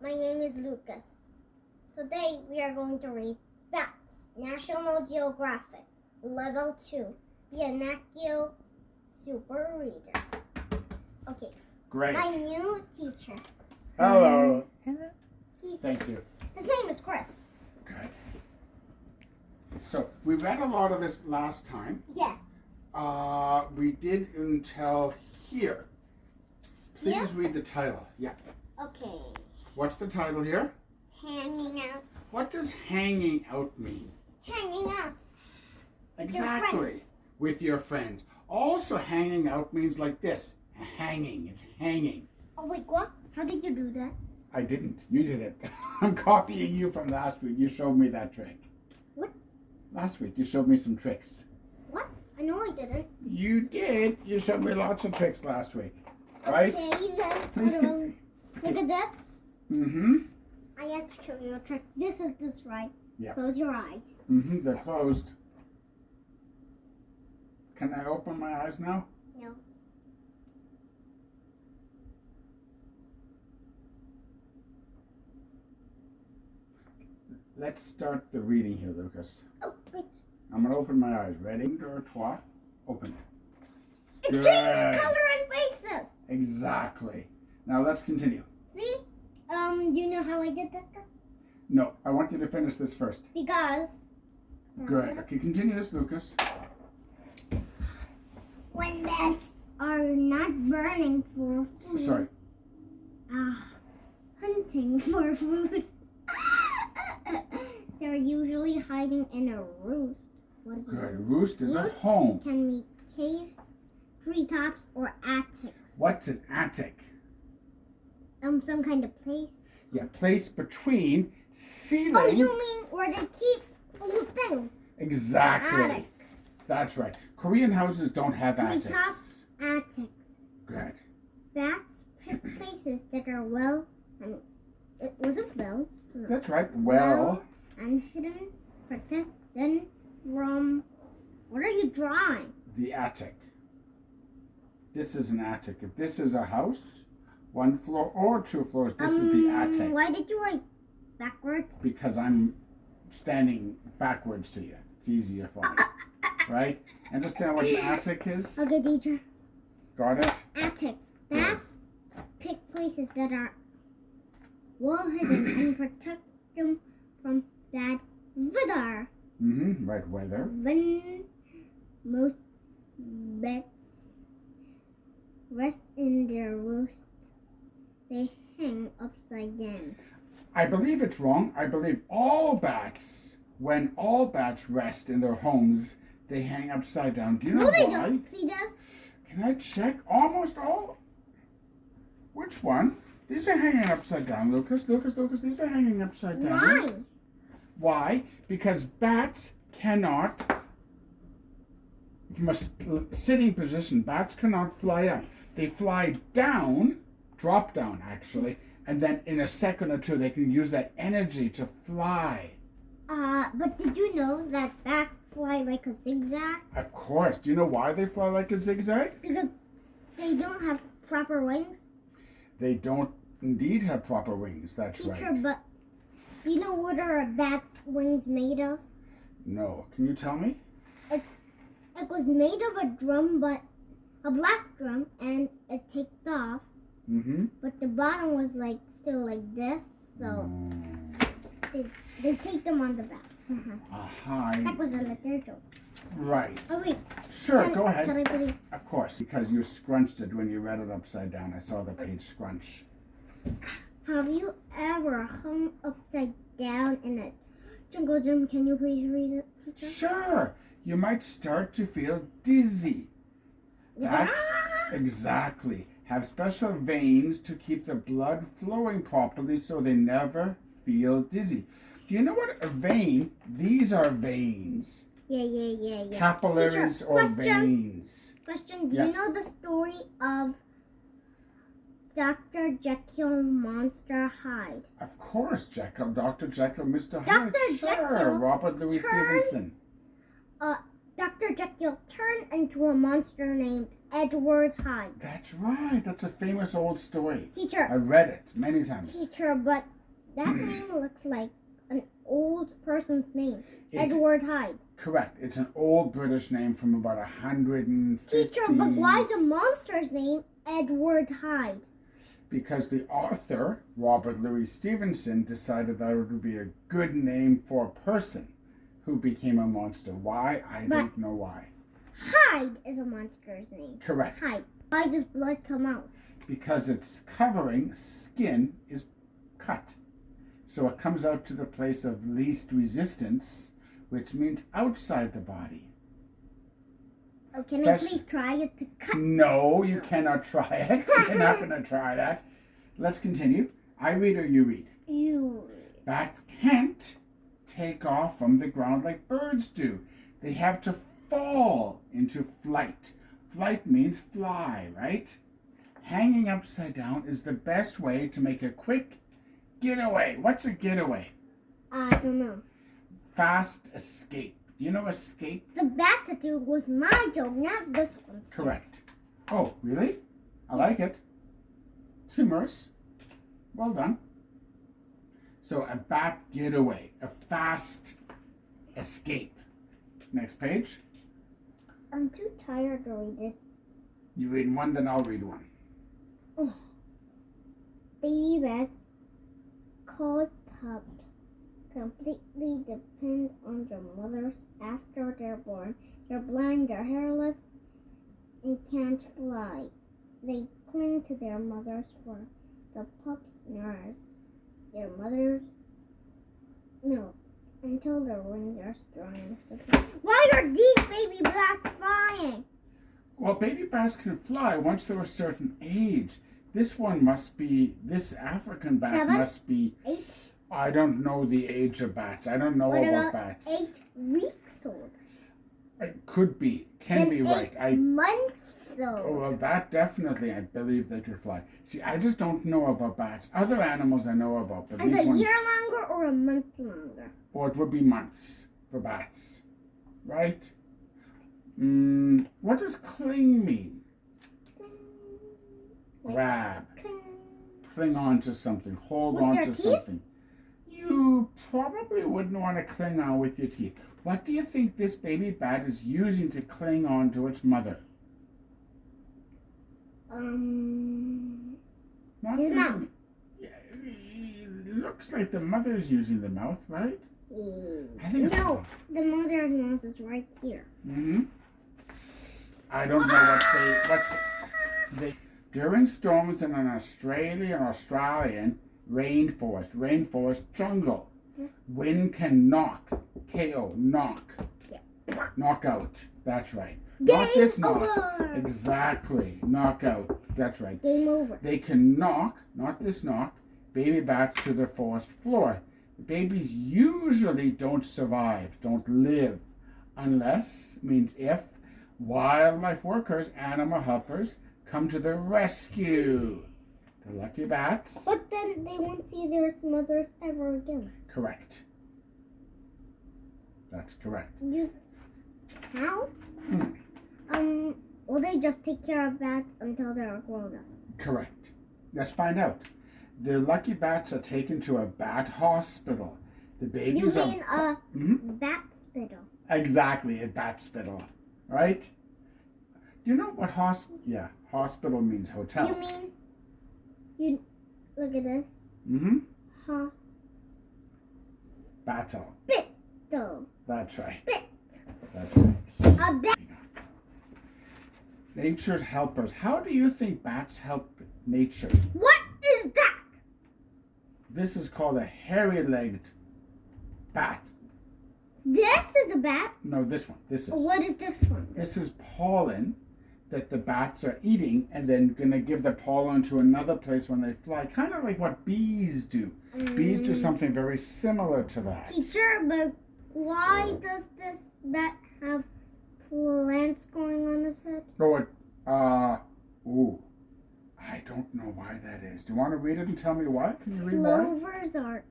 my name is Lucas. Today we are going to read Bats, National Geographic, Level 2, Be a Nat Geo Super Reader. Okay, Great. my new teacher. Hello. He's, Thank you. his name is Chris. Good. So we read a lot of this last time. Yeah. We did until here. Please Here? read the title. Yeah. Okay. What's the title here? Hanging out. What does hanging out mean? Hanging out. Exactly. friends. With your friends. Also, hanging out means like this. Hanging. It's hanging. Oh wait, what? How did you do that? I didn't. You did it. I'm copying you from last week. You showed me that trick. What? Last week you showed me some tricks. What? I know I didn't. You did. You showed me lots of tricks last week. Right? Okay, then. Please Look at this. Mm-hmm. I have to show you a trick. This is this, right? Yeah. Close your eyes. Mm-hmm. They're closed. Can I open my eyes now? No. Let's start the reading here, Lucas. Oh, wait. I'm going to open my eyes. Ready? Or trois? Open. It Good. changed color and faces. Exactly. Now let's continue. See? Do you know how I did that? No, I want you to finish this first. Because Good. Okay, continue this, Lucas. when bats are not burning for food, Sorry. hunting for food, they're usually hiding in a roost. What is it? Good. Roost is a Roost home. Can be caves, treetops, or attics. What's an attic? Some kind of place. Yeah, place between ceiling. Oh, you mean where they keep old things? Exactly. Attic. That's right. Korean houses don't have Treetops. attics. Attics. Good. Bats pick places that are well, it wasn't well. That's right. Well, And hidden, protect them from. What are you drawing? the attic. This is an attic. If this is a house, 1 floor or 2 floors, this is the attic. Why did you write backwards? Because I'm standing backwards to you. It's easier for me. Right? Understand what an attic is? Okay, teacher. Got it? Attics. Bats pick places that are well hidden and protect them from bad weather. Mm-hmm. Right, weather. When most bats rest in their roost, they hang upside down. I believe it's wrong. I believe all bats, when all bats rest in their homes, they hang upside down. Do you know No, they why? don't. See this? Can I check? Almost all. Which one? These are hanging upside down, Lucas. Lucas, these are hanging upside down. Why? Why? Because bats cannot, from a sitting position, bats cannot fly up. They fly down, drop down actually, and then in a second or two they can use that energy to fly. But did you know that bats fly like a zigzag? Of course. Do you know why they fly like a zigzag? Because they don't have proper wings. They don't indeed have proper wings. That's Teacher, right. but do you know what are a bat's wings made of? No. Can you tell me? It was made of a drum, but a black drum, and it taked off. Mm-hmm. But the bottom was like still like this, so they take them on the back. Aha. That was a little joke. Right. Oh wait. Sure, Can- go ahead. Can I please? Of course, because you scrunched it when you read it upside down. I saw the page scrunch. Have you ever hung upside down in a jungle gym? Can you please read it, teacher? Sure. You might start to feel dizzy. That's exactly. Have special veins to keep the blood flowing properly so they never feel dizzy. Do you know what a vein? These are veins. Yeah. Capillaries Teacher, or question. veins. Question, do Yeah. you know the story of Dr. Jekyll Monster Hyde? Of course, Jekyll, Dr. Jekyll, Mr. Hyde. Dr. Sure, Jekyll Robert Louis turned- Stevenson. Dr. Jekyll turned into a monster named Edward Hyde. That's right. That's a famous old story. Teacher, I read it many times. but that name looks like an old person's name. It's- Edward Hyde. Correct. It's an old British name from about 150. Teacher, but why is a monster's name Edward Hyde? Because the author, Robert Louis Stevenson, decided that it would be a good name for a person who became a monster. Why? I don't know why. Hyde is a monster's name. Correct. Hyde. Why does blood come out? Because its covering skin is cut. So it comes out to the place of least resistance, which means outside the body. Oh, can I please try it to cut? No, you cannot try it. You're not going to try that. Let's continue. I read or you read? You. Bats can't take off from the ground like birds do. They have to fall into flight. Flight means fly, right? Hanging upside down is the best way to make a quick getaway. What's a getaway? I don't know. Fast escape. You know escape? The bat tattoo was my joke, not this one. Correct. Oh, really? I like it. It's humorous. Well done. So a bat getaway, a fast escape. Next page. I'm too tired to read it. You read one, then I'll read one. Oh. Baby bats, called pups, completely depend on their mothers after they're born. They're blind, they're hairless, and can't fly. They cling to their mothers for the pups nurse their mother's milk until their wings are strong enough to fly. Why are these baby bats flying? Well, baby bats can fly once they're a certain age. This African bat 7, must be, 8. I don't know the age of bats. I don't know What about about bats. 8 weeks old? It could be, can be right. 8 months old. Oh, well, that definitely, I believe they could fly. See, I just don't know about bats. Other animals I know about, but Is these it a ones, year longer or a month longer? or it would be months for bats, right? What does cling mean? Grab, cling on to something, hold With on your to teeth? something. You probably wouldn't want to cling on with your teeth. What do you think this baby bat is using to cling on to its mother? Not His this- mouth. Yeah, it looks like the mother's using the mouth, right? I think it's No, the mother's nose is right here. I don't know what they during storms in an Australian rainforest jungle, wind can knock, K-O, knock, knock out. That's right. Not Game this knock. over. Exactly. Knock out. That's right. Game over. They can knock, not this knock, baby bats to the forest floor. The babies usually don't survive, don't live, unless, means if, wildlife workers, animal helpers, come to the rescue. The lucky bats. But then they won't see their mothers ever again. Correct. That's correct. How? Will they just take care of bats until they're grown up? Correct. Let's find out. The lucky bats are taken to a bat hospital. The babies You are... mean a bat spittle? Exactly, a bat spittle. Right? You know what hospital means hotel. You mean, you look at this. Battle. Spittle. That's right. Spit. That's right. A bat. Nature's helpers. How do you think bats help nature? What is that? This is called a hairy-legged bat. This is a bat. No, this one. This is. What is this one? This is pollen that the bats are eating and then going to give the pollen to another place when they fly. Kind of like what bees do. Bees do something very similar to that. Teacher, but why does this bat have plants going on his head? I don't know why that is. Do you want to read it and tell me why? Can you read more? Clovers are